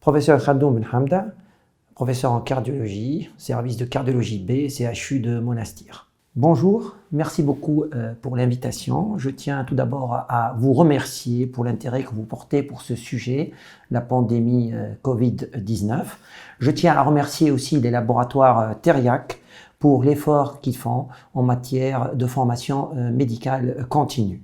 Professeur Khadoum Ben Hamda, professeur en cardiologie, service de cardiologie B, CHU de Monastir. Bonjour, merci beaucoup pour l'invitation. Je tiens tout d'abord à vous remercier pour l'intérêt que vous portez pour ce sujet, la pandémie Covid-19. Je tiens à remercier aussi les laboratoires Teriac pour l'effort qu'ils font en matière de formation médicale continue.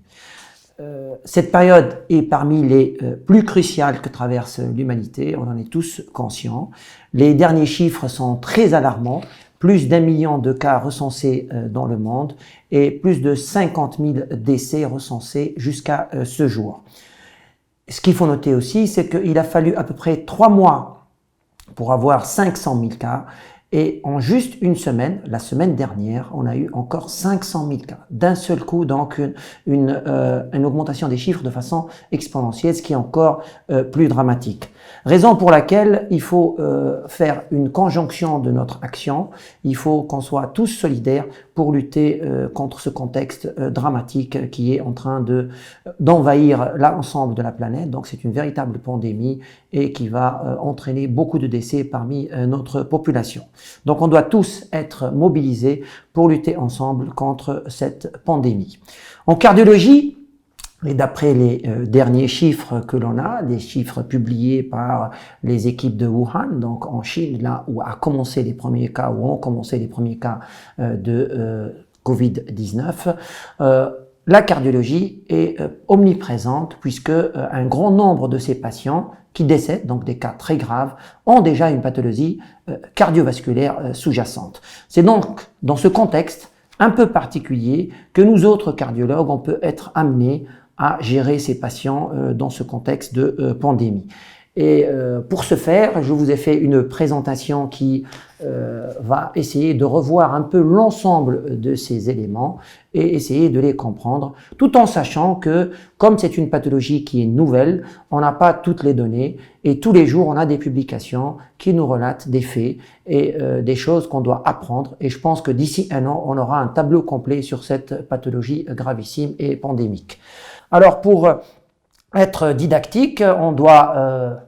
Cette période est parmi les plus cruciales que traverse l'humanité, on en est tous conscients. Les derniers chiffres sont très alarmants, plus d'1 million de cas recensés dans le monde et plus de 50 000 décès recensés jusqu'à ce jour. Ce qu'il faut noter aussi, c'est qu'il a fallu à peu près 3 mois pour avoir 500 000 cas. Et en juste une semaine, la semaine dernière, on a eu encore 500 000 cas. D'un seul coup, donc, une augmentation des chiffres de façon exponentielle, ce qui est encore plus dramatique. Raison pour laquelle il faut faire une conjonction de notre action. Il faut qu'on soit tous solidaires pour lutter contre ce contexte dramatique qui est en train d'envahir l'ensemble de la planète. Donc, c'est une véritable pandémie et qui va entraîner beaucoup de décès parmi notre population. Donc on doit tous être mobilisés pour lutter ensemble contre cette pandémie. En cardiologie, et d'après les derniers chiffres que l'on a, les chiffres publiés par les équipes de Wuhan, donc en Chine, là où a commencé les premiers cas, où ont commencé les premiers cas de Covid-19, la cardiologie est omniprésente puisque un grand nombre de ces patients qui décèdent, donc des cas très graves, ont déjà une pathologie cardiovasculaire sous-jacente. C'est donc dans ce contexte un peu particulier que nous autres cardiologues, on peut être amenés à gérer ces patients dans ce contexte de pandémie. Et pour ce faire, je vous ai fait une présentation qui va essayer de revoir un peu l'ensemble de ces éléments et essayer de les comprendre, tout en sachant que, comme c'est une pathologie qui est nouvelle, on n'a pas toutes les données et tous les jours, on a des publications qui nous relatent des faits et des choses qu'on doit apprendre. Et je pense que d'ici 1 an, on aura un tableau complet sur cette pathologie gravissime et pandémique. Alors, pour être didactique, on doit,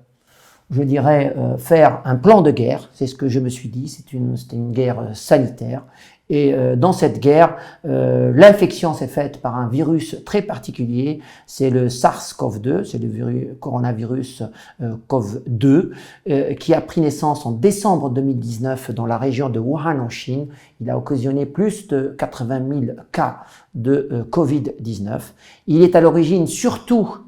je dirais, faire un plan de guerre. C'est ce que je me suis dit, c'était une guerre sanitaire. Et dans cette guerre, l'infection s'est faite par un virus très particulier, c'est le SARS-CoV-2, c'est le coronavirus CoV-2, qui a pris naissance en décembre 2019 dans la région de Wuhan en Chine. Il a occasionné plus de 80 000 cas de Covid-19. Il est à l'origine surtout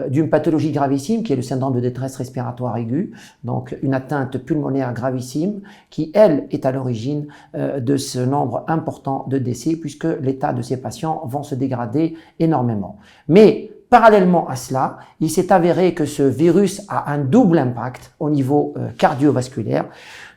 d'une pathologie gravissime qui est le syndrome de détresse respiratoire aiguë, donc une atteinte pulmonaire gravissime qui, elle, est à l'origine de ce nombre important de décès puisque l'état de ces patients vont se dégrader énormément. Mais parallèlement à cela, il s'est avéré que ce virus a un double impact au niveau cardiovasculaire.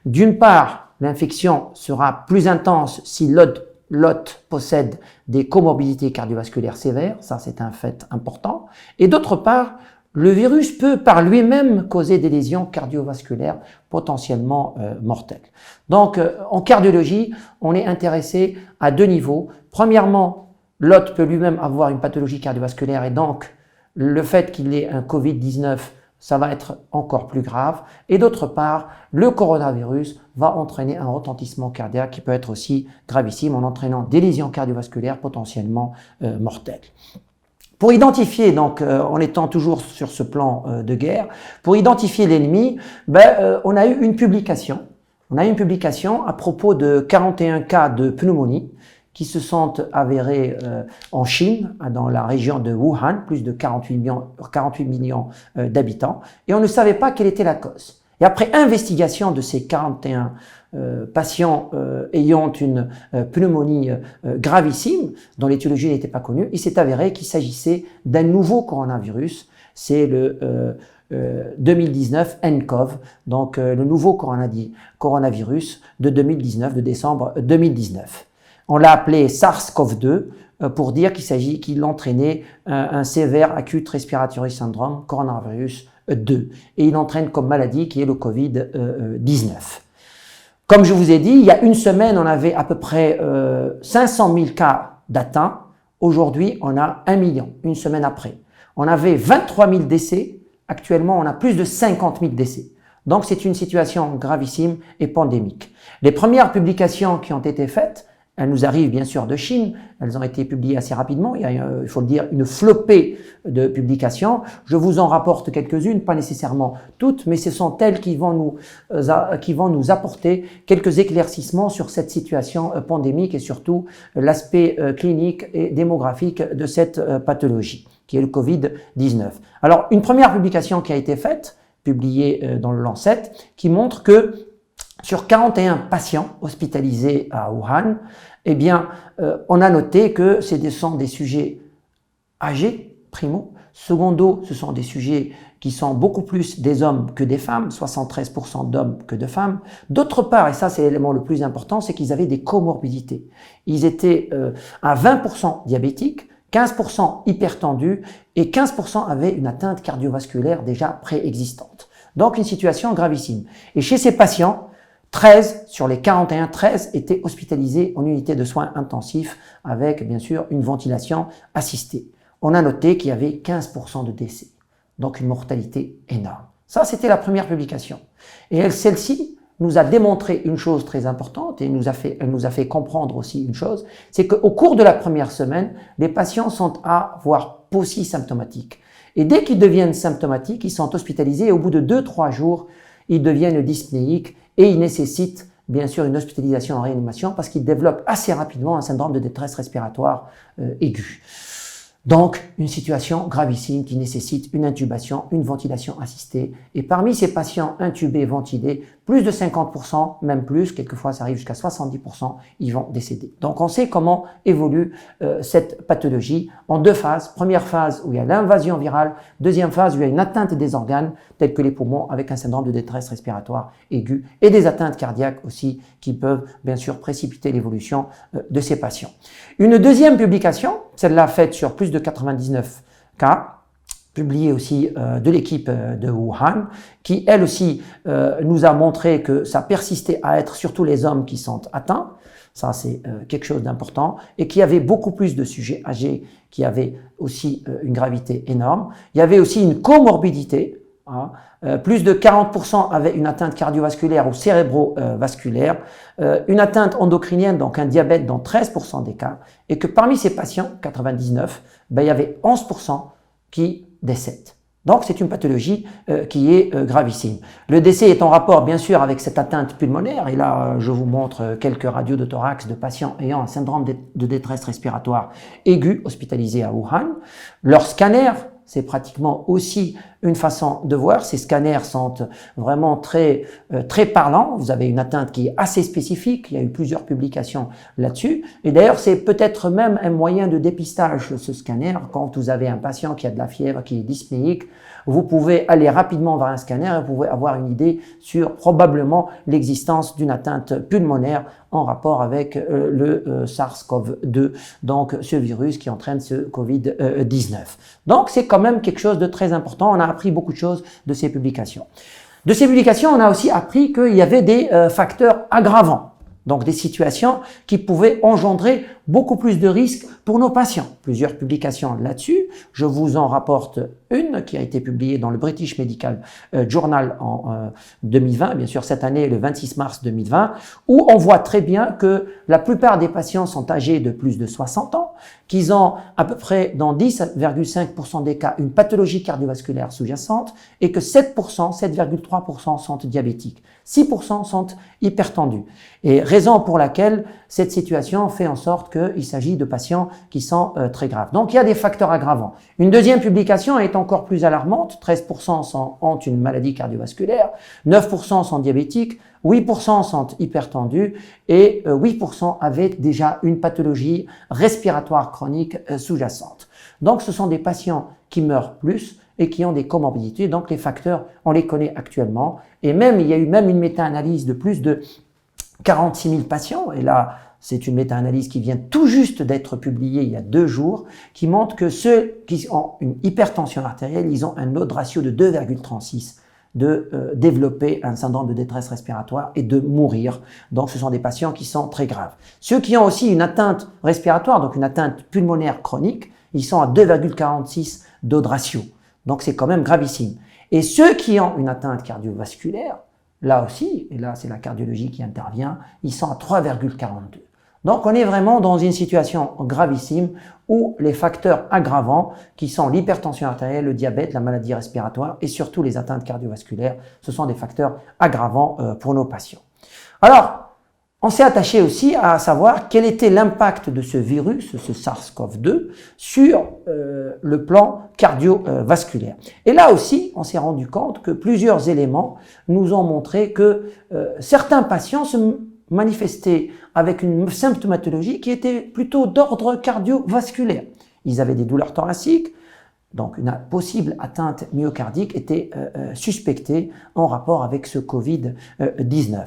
D'une part, l'infection sera plus intense si l'hôte possède des comorbidités cardiovasculaires sévères, ça c'est un fait important. Et d'autre part, le virus peut par lui-même causer des lésions cardiovasculaires potentiellement mortelles. Donc en cardiologie, on est intéressé à 2 niveaux. Premièrement, l'hôte peut lui-même avoir une pathologie cardiovasculaire et donc le fait qu'il ait un Covid-19, ça va être encore plus grave. Et d'autre part, le coronavirus va entraîner un retentissement cardiaque qui peut être aussi gravissime en entraînant des lésions cardiovasculaires potentiellement mortelles. Pour identifier, donc en étant toujours sur ce plan de guerre, pour identifier l'ennemi, on a eu une publication. On a eu une publication à propos de 41 cas de pneumonie qui se sont avérés en Chine, dans la région de Wuhan, plus de 48 millions d'habitants, et on ne savait pas quelle était la cause. Et après investigation de ces 41 patients ayant une pneumonie gravissime, dont l'étiologie n'était pas connue, il s'est avéré qu'il s'agissait d'un nouveau coronavirus, c'est le 2019 nCoV, donc le nouveau coronavirus de 2019, de décembre 2019. On l'a appelé SARS-CoV-2 pour dire qu'il entraînait un sévère acute respiratory syndrome, coronavirus 2. Et il entraîne comme maladie qui est le Covid-19. Comme je vous ai dit, il y a une semaine, on avait à peu près 500 000 cas d'atteints. Aujourd'hui, on a 1 million, une semaine après. On avait 23 000 décès. Actuellement, on a plus de 50 000 décès. Donc c'est une situation gravissime et pandémique. Les premières publications qui ont été faites, elles nous arrivent bien sûr de Chine, elles ont été publiées assez rapidement, il y a, il faut le dire, une flopée de publications. Je vous en rapporte quelques-unes, pas nécessairement toutes, mais ce sont elles qui vont nous apporter quelques éclaircissements sur cette situation pandémique et surtout l'aspect clinique et démographique de cette pathologie, qui est le Covid-19. Alors, une première publication qui a été faite, publiée dans le Lancet, qui montre que sur 41 patients hospitalisés à Wuhan, eh bien, on a noté que ce sont des sujets âgés, primo. Secondo, ce sont des sujets qui sont beaucoup plus des hommes que des femmes, 73% d'hommes que de femmes. D'autre part, et ça c'est l'élément le plus important, c'est qu'ils avaient des comorbidités. Ils étaient à 20% diabétiques, 15% hypertendus et 15% avaient une atteinte cardiovasculaire déjà préexistante. Donc une situation gravissime. Et chez ces patients, 13 sur les 41, 13 étaient hospitalisés en unité de soins intensifs avec bien sûr une ventilation assistée. On a noté qu'il y avait 15% de décès, donc une mortalité énorme. Ça, c'était la première publication. Et celle-ci nous a démontré une chose très importante et elle nous a fait comprendre aussi une chose, c'est qu'au cours de la première semaine, les patients sont à voire paucisymptomatiques. Et dès qu'ils deviennent symptomatiques, ils sont hospitalisés et au bout de 2-3 jours, ils deviennent dyspnéiques et ils nécessitent bien sûr une hospitalisation en réanimation parce qu'ils développent assez rapidement un syndrome de détresse respiratoire aiguë. Donc, une situation gravissime qui nécessite une intubation, une ventilation assistée. Et parmi ces patients intubés, ventilés, plus de 50%, même plus, quelquefois ça arrive jusqu'à 70%, ils vont décéder. Donc, on sait comment évolue cette pathologie en deux phases. Première phase où il y a l'invasion virale, deuxième phase où il y a une atteinte des organes, tels que les poumons, avec un syndrome de détresse respiratoire aiguë, et des atteintes cardiaques aussi, qui peuvent bien sûr précipiter l'évolution de ces patients. Une deuxième publication, celle-là faite sur plus de 99 cas, publiée aussi de l'équipe de Wuhan, qui elle aussi nous a montré que ça persistait à être surtout les hommes qui sont atteints, ça c'est quelque chose d'important, et qu'il y avait beaucoup plus de sujets âgés qui avaient aussi une gravité énorme. Il y avait aussi une comorbidité, plus de 40% avaient une atteinte cardiovasculaire ou cérébrovasculaire, une atteinte endocrinienne, donc un diabète dans 13% des cas, et que parmi ces patients, 99, il y avait 11% qui décèdent. Donc c'est une pathologie qui est gravissime. Le décès est en rapport bien sûr avec cette atteinte pulmonaire, et là je vous montre quelques radios de thorax de patients ayant un syndrome de détresse respiratoire aiguë hospitalisés à Wuhan. Leur scanner, c'est pratiquement aussi une façon de voir. Ces scanners sont vraiment très parlants. Vous avez une atteinte qui est assez spécifique. Il y a eu plusieurs publications là-dessus. Et d'ailleurs, c'est peut-être même un moyen de dépistage, ce scanner. Quand vous avez un patient qui a de la fièvre, qui est dyspnéique, vous pouvez aller rapidement vers un scanner et vous pouvez avoir une idée sur probablement l'existence d'une atteinte pulmonaire en rapport avec le SARS-CoV-2, donc ce virus qui entraîne ce Covid-19. Donc c'est quand même quelque chose de très important. On a appris beaucoup de choses de ces publications. De ces publications, on a aussi appris qu'il y avait des facteurs aggravants, donc des situations qui pouvaient engendrer beaucoup plus de risques pour nos patients. Plusieurs publications là-dessus. Je vous en rapporte une qui a été publiée dans le British Medical Journal en 2020, bien sûr cette année, le 26 mars 2020, où on voit très bien que la plupart des patients sont âgés de plus de 60 ans, qu'ils ont à peu près dans 10,5% des cas une pathologie cardiovasculaire sous-jacente et que 7%, 7,3% sont diabétiques. 6% sont hypertendus. Et raison pour laquelle cette situation fait en sorte qu'il s'agit de patients qui sont très graves. Donc il y a des facteurs aggravants. Une deuxième publication est encore plus alarmante. 13% ont une maladie cardiovasculaire, 9% sont diabétiques, 8% sont hypertendus et 8% avaient déjà une pathologie respiratoire chronique sous-jacente. Donc ce sont des patients qui meurent plus et qui ont des comorbidités. Donc les facteurs, on les connaît actuellement. Et même, il y a eu même une méta-analyse de plus de 46 000 patients. Et là, c'est une méta-analyse qui vient tout juste d'être publiée il y a 2 jours, qui montre que ceux qui ont une hypertension artérielle, ils ont un odds ratio de 2,36 de développer un syndrome de détresse respiratoire et de mourir. Donc ce sont des patients qui sont très graves. Ceux qui ont aussi une atteinte respiratoire, donc une atteinte pulmonaire chronique, ils sont à 2,46 d'odds ratio. Donc c'est quand même gravissime. Et ceux qui ont une atteinte cardiovasculaire, là aussi, et là c'est la cardiologie qui intervient, ils sont à 3,42. Donc on est vraiment dans une situation gravissime où les facteurs aggravants, qui sont l'hypertension artérielle, le diabète, la maladie respiratoire et surtout les atteintes cardiovasculaires, ce sont des facteurs aggravants pour nos patients. Alors, on s'est attaché aussi à savoir quel était l'impact de ce virus, ce SARS-CoV-2, sur le plan cardiovasculaire. Et là aussi, on s'est rendu compte que plusieurs éléments nous ont montré que certains patients se manifestaient avec une symptomatologie qui était plutôt d'ordre cardiovasculaire. Ils avaient des douleurs thoraciques, donc une possible atteinte myocardique était suspectée en rapport avec ce Covid-19.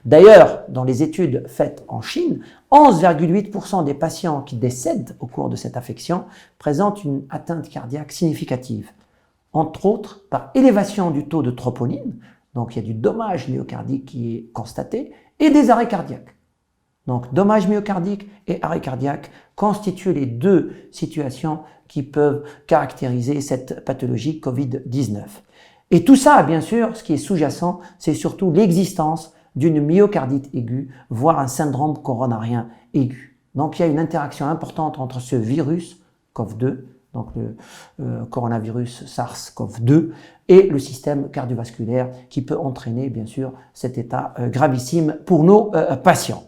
D'ailleurs, dans les études faites en Chine, 11,8% des patients qui décèdent au cours de cette affection présentent une atteinte cardiaque significative, entre autres par élévation du taux de troponine, donc il y a du dommage myocardique qui est constaté, et des arrêts cardiaques. Donc dommage myocardique et arrêt cardiaque constituent les deux situations qui peuvent caractériser cette pathologie Covid-19. Et tout ça, bien sûr, ce qui est sous-jacent, c'est surtout l'existence d'une myocardite aiguë, voire un syndrome coronarien aigu. Donc il y a une interaction importante entre ce virus CoV-2, donc le coronavirus SARS-CoV-2, et le système cardiovasculaire qui peut entraîner bien sûr cet état gravissime pour nos patients.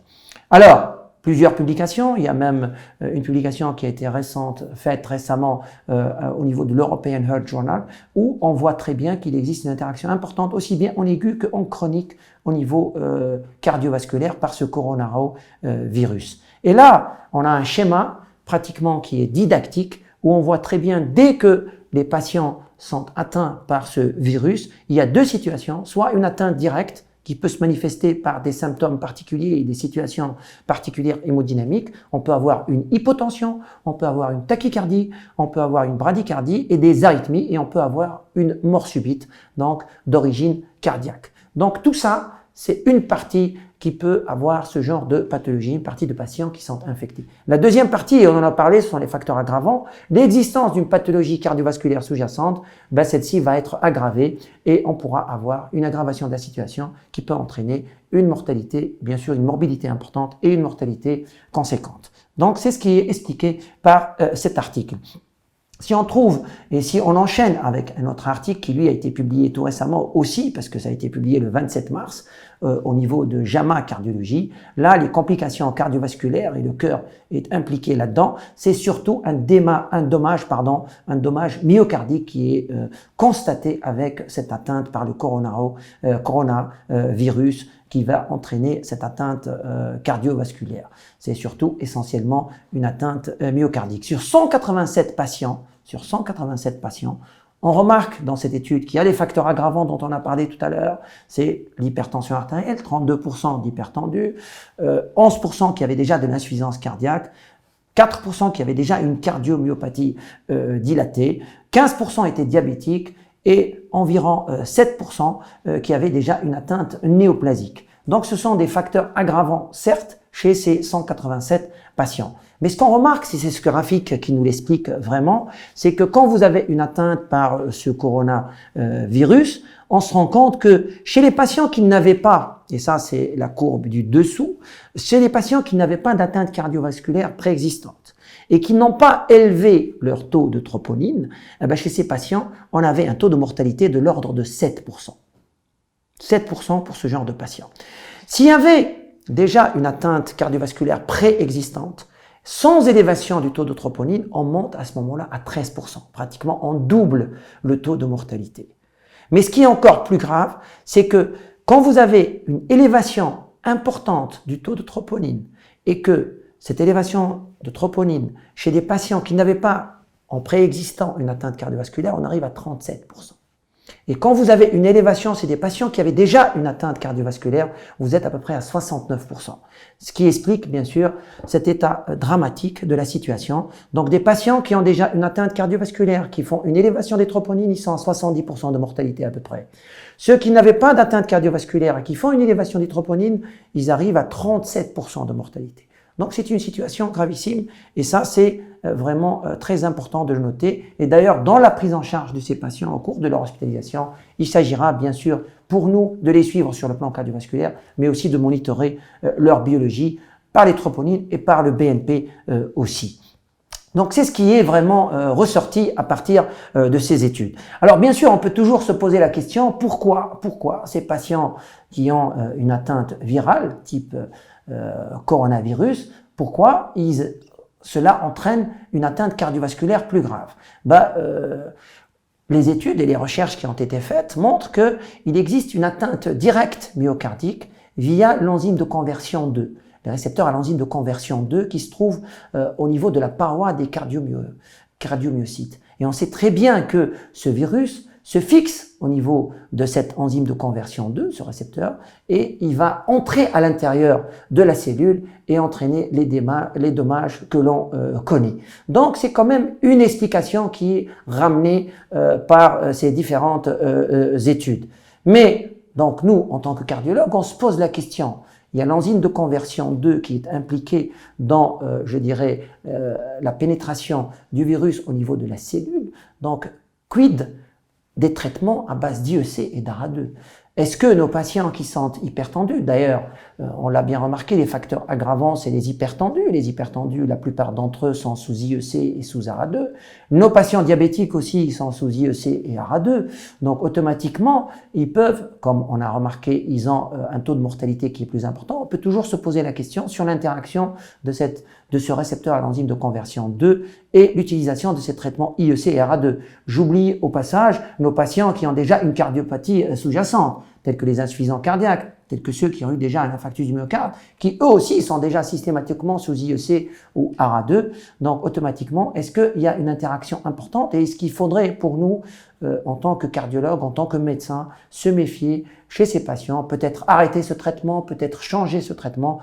Alors, plusieurs publications, il y a même une publication qui a été faite récemment au niveau de l'European Heart Journal, où on voit très bien qu'il existe une interaction importante aussi bien en aigu qu'en chronique au niveau cardiovasculaire par ce coronavirus. Et là, on a un schéma pratiquement qui est didactique, où on voit très bien dès que les patients sont atteints par ce virus, il y a deux situations, soit une atteinte directe qui peut se manifester par des symptômes particuliers et des situations particulières hémodynamiques. On peut avoir une hypotension, on peut avoir une tachycardie, on peut avoir une bradycardie et des arythmies et on peut avoir une mort subite, donc d'origine cardiaque. Donc tout ça, c'est une partie qui peut avoir ce genre de pathologie, une partie de patients qui sont infectés. La deuxième partie, et on en a parlé, ce sont les facteurs aggravants. L'existence d'une pathologie cardiovasculaire sous-jacente, celle-ci va être aggravée et on pourra avoir une aggravation de la situation qui peut entraîner une mortalité, bien sûr une morbidité importante et une mortalité conséquente. Donc c'est ce qui est expliqué par cet article. Si on trouve, et si on enchaîne avec un autre article qui lui a été publié tout récemment aussi, parce que ça a été publié le 27 mars, au niveau de JAMA Cardiologie, là les complications cardiovasculaires et le cœur est impliqué là-dedans, c'est surtout un dommage myocardique qui est constaté avec cette atteinte par le coronavirus qui va entraîner cette atteinte cardiovasculaire. C'est surtout essentiellement une atteinte myocardique. Sur 187 patients, on remarque dans cette étude qu'il y a les facteurs aggravants dont on a parlé tout à l'heure, c'est l'hypertension artérielle, 32% d'hypertendus, 11% qui avaient déjà de l'insuffisance cardiaque, 4% qui avaient déjà une cardiomyopathie dilatée, 15% étaient diabétiques et environ 7% qui avaient déjà une atteinte néoplasique. Donc ce sont des facteurs aggravants, certes, chez ces 187 patients. Mais ce qu'on remarque, c'est ce graphique qui nous l'explique vraiment, c'est que quand vous avez une atteinte par ce coronavirus, on se rend compte que chez les patients qui n'avaient pas, et ça c'est la courbe du dessous, chez les patients qui n'avaient pas d'atteinte cardiovasculaire préexistante et qui n'ont pas élevé leur taux de troponine, chez ces patients, on avait un taux de mortalité de l'ordre de 7%. 7% pour ce genre de patients. S'il y avait déjà une atteinte cardiovasculaire préexistante, sans élévation du taux de troponine, on monte à ce moment-là à 13%. Pratiquement, on double le taux de mortalité. Mais ce qui est encore plus grave, c'est que quand vous avez une élévation importante du taux de troponine et que cette élévation de troponine chez des patients qui n'avaient pas en préexistant une atteinte cardiovasculaire, on arrive à 37%. Et quand vous avez une élévation, c'est des patients qui avaient déjà une atteinte cardiovasculaire, vous êtes à peu près à 69%. Ce qui explique, bien sûr, cet état dramatique de la situation. Donc, des patients qui ont déjà une atteinte cardiovasculaire, qui font une élévation des troponines, ils sont à 70% de mortalité à peu près. Ceux qui n'avaient pas d'atteinte cardiovasculaire et qui font une élévation des troponines, ils arrivent à 37% de mortalité. Donc c'est une situation gravissime et ça c'est vraiment très important de le noter. Et d'ailleurs, dans la prise en charge de ces patients au cours de leur hospitalisation, il s'agira bien sûr pour nous de les suivre sur le plan cardiovasculaire, mais aussi de monitorer leur biologie par les troponines et par le BNP aussi. Donc c'est ce qui est vraiment ressorti à partir de ces études. Alors bien sûr, on peut toujours se poser la question, pourquoi ces patients qui ont une atteinte virale type coronavirus, pourquoi cela entraîne une atteinte cardiovasculaire plus grave? Les études et les recherches qui ont été faites montrent qu'il existe une atteinte directe myocardique via l'enzyme de conversion 2. Les récepteurs à l'enzyme de conversion 2 qui se trouvent au niveau de la paroi des cardiomyocytes. Et on sait très bien que ce virus se fixe au niveau de cette enzyme de conversion 2, ce récepteur, et il va entrer à l'intérieur de la cellule et entraîner les dommages que l'on connaît. Donc c'est quand même une explication qui est ramenée par ces différentes études. Mais donc nous, en tant que cardiologues, on se pose la question. Il y a l'enzyme de conversion 2 qui est impliquée dans, la pénétration du virus au niveau de la cellule. Donc, quid des traitements à base d'IEC et d'ARA2? Est-ce que nos patients qui sont hypertendus, d'ailleurs, on l'a bien remarqué, les facteurs aggravants, c'est les hypertendus. Les hypertendus, la plupart d'entre eux sont sous IEC et sous ARA2. Nos patients diabétiques aussi sont sous IEC et ARA2. Donc, automatiquement, ils peuvent, comme on a remarqué, ils ont un taux de mortalité qui est plus important. On peut toujours se poser la question sur l'interaction de ce récepteur à l'enzyme de conversion 2 et l'utilisation de ces traitements IEC et ARA2. J'oublie au passage nos patients qui ont déjà une cardiopathie sous-jacente, tels que les insuffisants cardiaques, tels que ceux qui ont eu déjà un infarctus du myocarde, qui eux aussi sont déjà systématiquement sous IEC ou ARA2. Donc automatiquement, est-ce qu'il y a une interaction importante et est-ce qu'il faudrait pour nous, en tant que cardiologue, en tant que médecin, se méfier chez ces patients, peut-être arrêter ce traitement, peut-être changer ce traitement?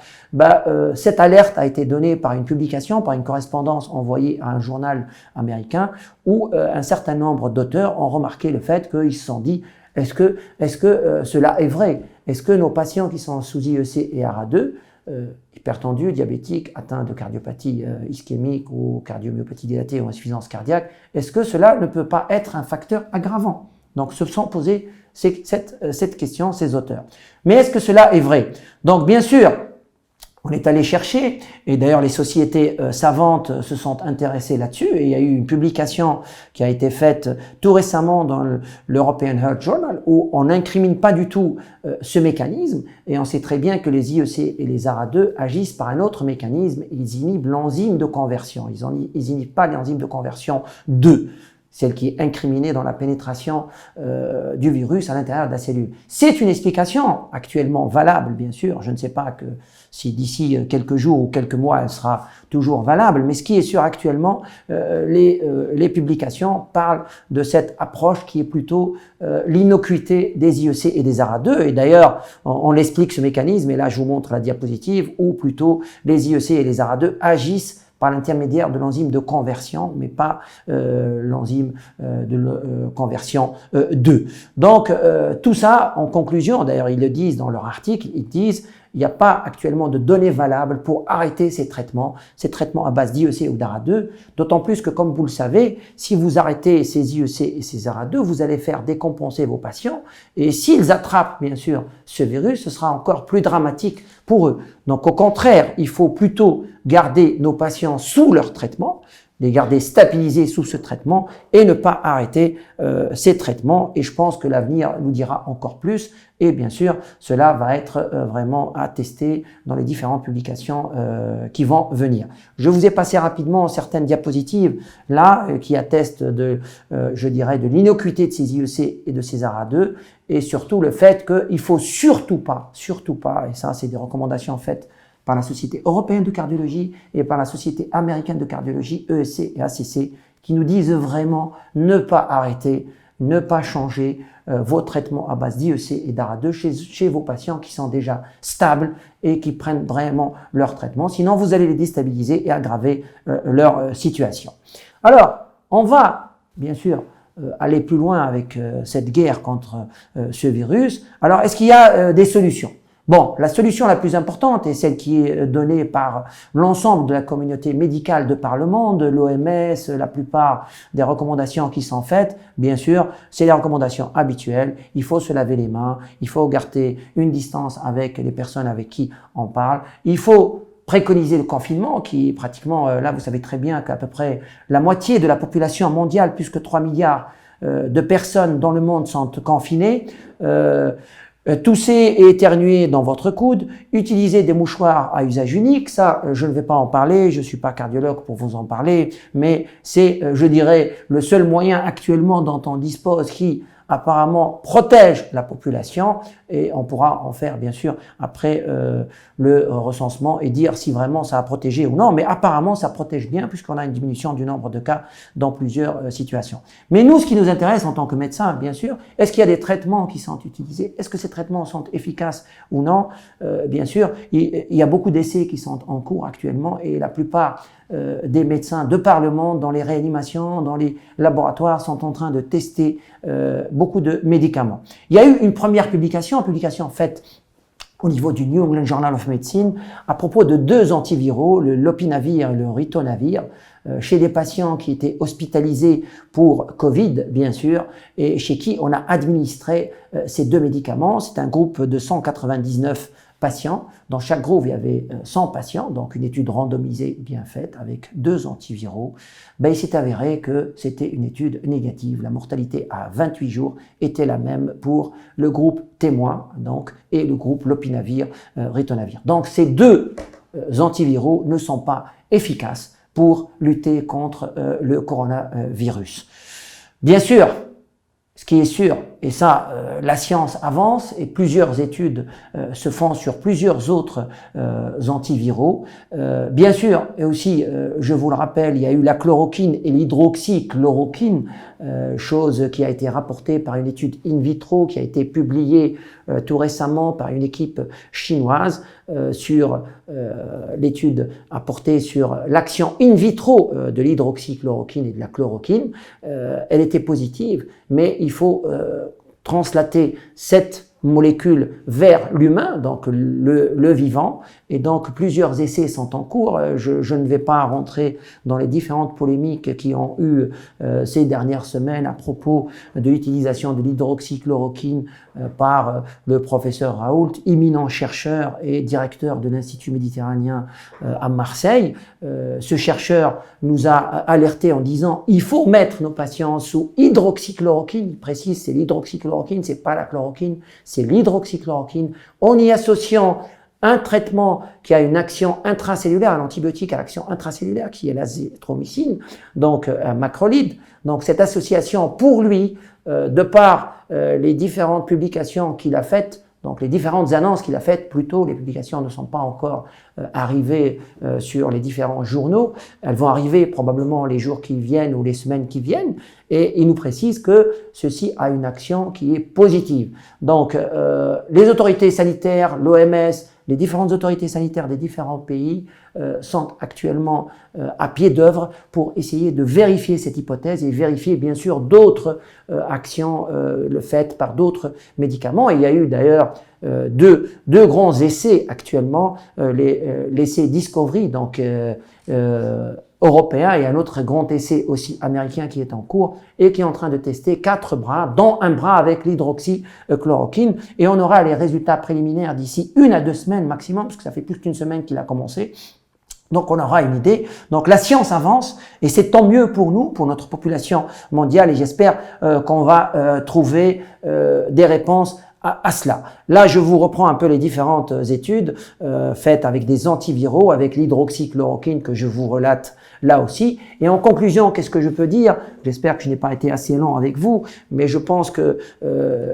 Cette alerte a été donnée par une publication, par une correspondance envoyée à un journal américain où un certain nombre d'auteurs ont remarqué le fait qu'ils se sont dit est-ce que cela est vrai? Est-ce que nos patients qui sont sous IEC et ARA2, hypertendus, diabétiques, atteints de cardiopathie ischémique ou cardiomyopathie dilatée ou insuffisance cardiaque, est-ce que cela ne peut pas être un facteur aggravant? Donc se sont posés cette question, ces auteurs. Mais est-ce que cela est vrai? Donc bien sûr, on est allé chercher, et d'ailleurs les sociétés savantes se sont intéressées là-dessus, et il y a eu une publication qui a été faite tout récemment dans l'European Heart Journal, où on n'incrimine pas du tout ce mécanisme, et on sait très bien que les IEC et les ARA2 agissent par un autre mécanisme, ils inhibent l'enzyme de conversion, ils inhibent pas l'enzyme de conversion 2. Celle qui est incriminée dans la pénétration du virus à l'intérieur de la cellule. C'est une explication actuellement valable, bien sûr. Je ne sais pas si d'ici quelques jours ou quelques mois, elle sera toujours valable, mais ce qui est sûr actuellement, les publications parlent de cette approche qui est plutôt l'innocuité des IEC et des ARA2. Et d'ailleurs, on explique ce mécanisme, et là je vous montre la diapositive, où plutôt les IEC et les ARA2 agissent par l'intermédiaire de l'enzyme de conversion, mais pas l'enzyme de conversion 2. Donc, tout ça, en conclusion, d'ailleurs, ils le disent dans leur article, ils disent il n'y a pas actuellement de données valables pour arrêter ces traitements à base d'IEC ou d'ARA2, d'autant plus que, comme vous le savez, si vous arrêtez ces IEC et ces ARA2, vous allez faire décompenser vos patients, et s'ils attrapent, bien sûr, ce virus, ce sera encore plus dramatique pour eux. Donc, au contraire, il faut plutôt garder nos patients sous leur traitement, les garder stabilisés sous ce traitement et ne pas arrêter ces traitements. Et je pense que l'avenir nous dira encore plus. Et bien sûr, cela va être vraiment attesté dans les différentes publications qui vont venir. Je vous ai passé rapidement certaines diapositives là qui attestent de l'innocuité de ces IEC et de ces ARA2 et surtout le fait qu'il faut surtout pas, et ça c'est des recommandations faites par la Société européenne de cardiologie et par la Société américaine de cardiologie, ESC et ACC, qui nous disent vraiment ne pas arrêter, ne pas changer vos traitements à base d'IEC et d'ARA2 chez vos patients qui sont déjà stables et qui prennent vraiment leur traitement. Sinon, vous allez les déstabiliser et aggraver leur situation. Alors, on va, bien sûr, aller plus loin avec cette guerre contre ce virus. Alors, est-ce qu'il y a des solutions? Bon, la solution la plus importante et celle qui est donnée par l'ensemble de la communauté médicale de par le monde, l'OMS, la plupart des recommandations qui sont faites, bien sûr, c'est les recommandations habituelles. Il faut se laver les mains, il faut garder une distance avec les personnes avec qui on parle, il faut préconiser le confinement qui est pratiquement, là vous savez très bien qu'à peu près la moitié de la population mondiale, plus que 3 milliards de personnes dans le monde sont confinées. Tousser et éternuer dans votre coude, utiliser des mouchoirs à usage unique, ça je ne vais pas en parler, je ne suis pas cardiologue pour vous en parler, mais c'est, je dirais, le seul moyen actuellement dont on dispose qui apparemment protège la population et on pourra en faire bien sûr après le recensement et dire si vraiment ça a protégé ou non, mais apparemment ça protège bien puisqu'on a une diminution du nombre de cas dans plusieurs situations. Mais nous, ce qui nous intéresse en tant que médecin, bien sûr, est-ce qu'il y a des traitements qui sont utilisés? Est-ce que ces traitements sont efficaces ou non? Bien sûr, il y a beaucoup d'essais qui sont en cours actuellement et la plupart des médecins de par le monde, dans les réanimations, dans les laboratoires, sont en train de tester beaucoup de médicaments. Il y a eu une première publication faite au niveau du New England Journal of Medicine à propos de 2 antiviraux, le lopinavir et le ritonavir, chez des patients qui étaient hospitalisés pour Covid, bien sûr, et chez qui on a administré ces 2 médicaments. C'est un groupe de 199 patients. Dans chaque groupe, il y avait 100 patients, donc une étude randomisée bien faite avec 2 antiviraux. Il s'est avéré que c'était une étude négative. La mortalité à 28 jours était la même pour le groupe témoin donc, et le groupe lopinavir, ritonavir. Donc ces 2 antiviraux ne sont pas efficaces pour lutter contre le coronavirus. Bien sûr, ce qui est sûr, et ça, la science avance et plusieurs études se font sur plusieurs autres antiviraux. Bien sûr, et aussi, je vous le rappelle, il y a eu la chloroquine et l'hydroxychloroquine, chose qui a été rapportée par une étude in vitro qui a été publiée tout récemment par une équipe chinoise sur l'étude apportée sur l'action in vitro de l'hydroxychloroquine et de la chloroquine. Elle était positive, mais il faut translater cette molécule vers l'humain, donc le vivant, et donc plusieurs essais sont en cours. Je ne vais pas rentrer dans les différentes polémiques qui ont eu ces dernières semaines à propos de l'utilisation de l'hydroxychloroquine par le professeur Raoult, éminent chercheur et directeur de l'Institut méditerranéen à Marseille. Ce chercheur nous a alerté en disant il faut mettre nos patients sous hydroxychloroquine. Il précise c'est l'hydroxychloroquine, c'est pas la chloroquine, c'est l'hydroxychloroquine, en y associant un traitement qui a une action intracellulaire, un antibiotique à action intracellulaire qui est l'azithromycine, donc un macrolide. Donc cette association pour lui, de par les différentes publications qu'il a faites, donc les différentes annonces qu'il a faites, plutôt les publications ne sont pas encore arrivées sur les différents journaux, elles vont arriver probablement les jours qui viennent ou les semaines qui viennent, et il nous précise que ceci a une action qui est positive. Donc les autorités sanitaires, l'OMS, les différentes autorités sanitaires des différents pays sont actuellement à pied d'œuvre pour essayer de vérifier cette hypothèse et vérifier bien sûr d'autres actions faites par d'autres médicaments. Et il y a eu d'ailleurs deux grands essais actuellement, l'essai Discovery, donc européen, et un autre grand essai aussi américain qui est en cours et qui est en train de tester 4 bras, dont un bras avec l'hydroxychloroquine, et on aura les résultats préliminaires d'ici 1 à 2 semaines maximum, parce que ça fait plus qu'1 semaine qu'il a commencé. Donc on aura une idée. Donc la science avance et c'est tant mieux pour nous, pour notre population mondiale, et j'espère qu'on va trouver des réponses à cela. Là, je vous reprends un peu les différentes études faites avec des antiviraux, avec l'hydroxychloroquine que je vous relate là aussi. Et en conclusion, qu'est-ce que je peux dire? J'espère que je n'ai pas été assez long avec vous, mais je pense que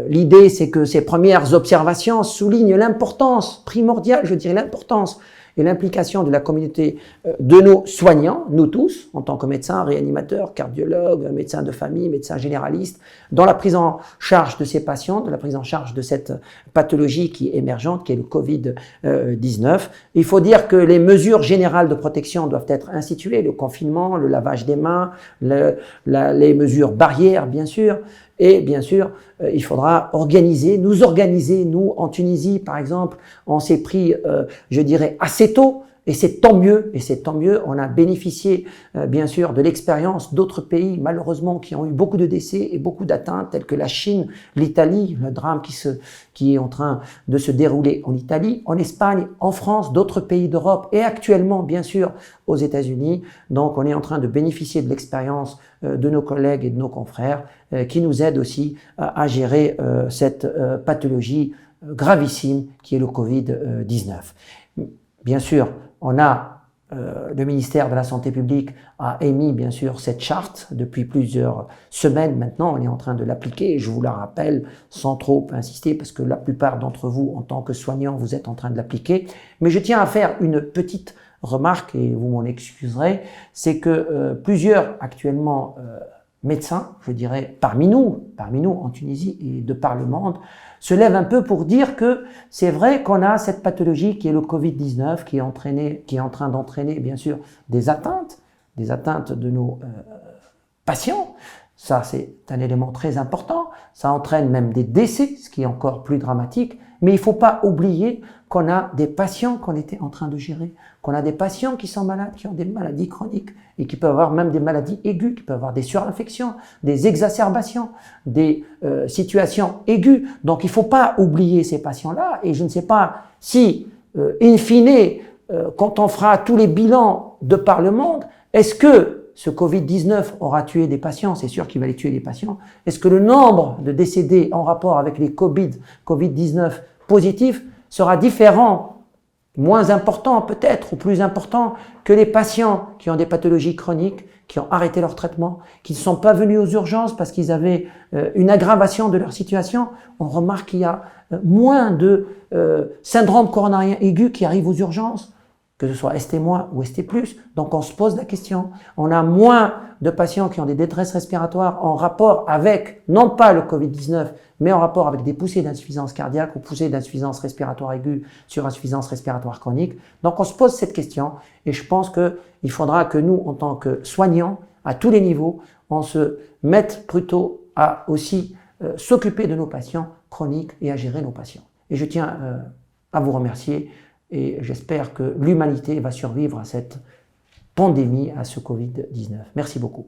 l'idée, c'est que ces premières observations soulignent l'importance primordiale, je dirais l'importance et l'implication de la communauté de nos soignants, nous tous, en tant que médecins, réanimateurs, cardiologues, médecins de famille, médecins généralistes, dans la prise en charge de ces patients, dans la prise en charge de cette pathologie qui est émergente, qui est le Covid-19. Il faut dire que les mesures générales de protection doivent être instituées, le confinement, le lavage des mains, les mesures barrières, bien sûr, Et bien sûr, il faudra nous organiser. Nous, en Tunisie, par exemple, on s'est pris, je dirais, assez tôt. Et c'est tant mieux, on a bénéficié bien sûr de l'expérience d'autres pays malheureusement qui ont eu beaucoup de décès et beaucoup d'atteintes tels que la Chine, l'Italie, le drame qui est en train de se dérouler en Italie, en Espagne, en France, d'autres pays d'Europe et actuellement bien sûr aux États-Unis. Donc on est en train de bénéficier de l'expérience de nos collègues et de nos confrères qui nous aident aussi à gérer cette pathologie gravissime qui est le Covid-19. Bien sûr, le ministère de la Santé publique a émis bien sûr cette charte depuis plusieurs semaines maintenant, on est en train de l'appliquer et je vous la rappelle sans trop insister parce que la plupart d'entre vous en tant que soignants vous êtes en train de l'appliquer. Mais je tiens à faire une petite remarque et vous m'en excuserez, c'est que plusieurs actuellement médecins, je dirais parmi nous en Tunisie et de par le monde, se lèvent un peu pour dire que c'est vrai qu'on a cette pathologie qui est le Covid-19 qui est en train d'entraîner bien sûr des atteintes de nos patients. Ça, c'est un élément très important. Ça entraîne même des décès, ce qui est encore plus dramatique. Mais il ne faut pas oublier qu'on a des patients qu'on était en train de gérer, qu'on a des patients qui sont malades, qui ont des maladies chroniques et qui peuvent avoir même des maladies aiguës, qui peuvent avoir des surinfections, des exacerbations, des situations aiguës. Donc il ne faut pas oublier ces patients-là. Et je ne sais pas si, in fine, quand on fera tous les bilans de par le monde, est-ce que ce Covid-19 aura tué des patients? C'est sûr qu'il va les tuer des patients. Est-ce que le nombre de décédés en rapport avec les Covid-19 positifs sera différent, moins important peut-être, ou plus important que les patients qui ont des pathologies chroniques, qui ont arrêté leur traitement, qui ne sont pas venus aux urgences parce qu'ils avaient une aggravation de leur situation? On remarque qu'il y a moins de syndrome coronarien aigu qui arrivent aux urgences, que ce soit ST- ou ST+. Donc on se pose la question. On a moins de patients qui ont des détresses respiratoires en rapport avec, non pas le Covid-19, mais en rapport avec des poussées d'insuffisance cardiaque ou poussées d'insuffisance respiratoire aiguë sur insuffisance respiratoire chronique. Donc on se pose cette question et je pense qu'il faudra que nous, en tant que soignants, à tous les niveaux, on se mette plutôt à aussi s'occuper de nos patients chroniques et à gérer nos patients. Et je tiens à vous remercier. Et j'espère que l'humanité va survivre à cette pandémie, à ce Covid-19. Merci beaucoup.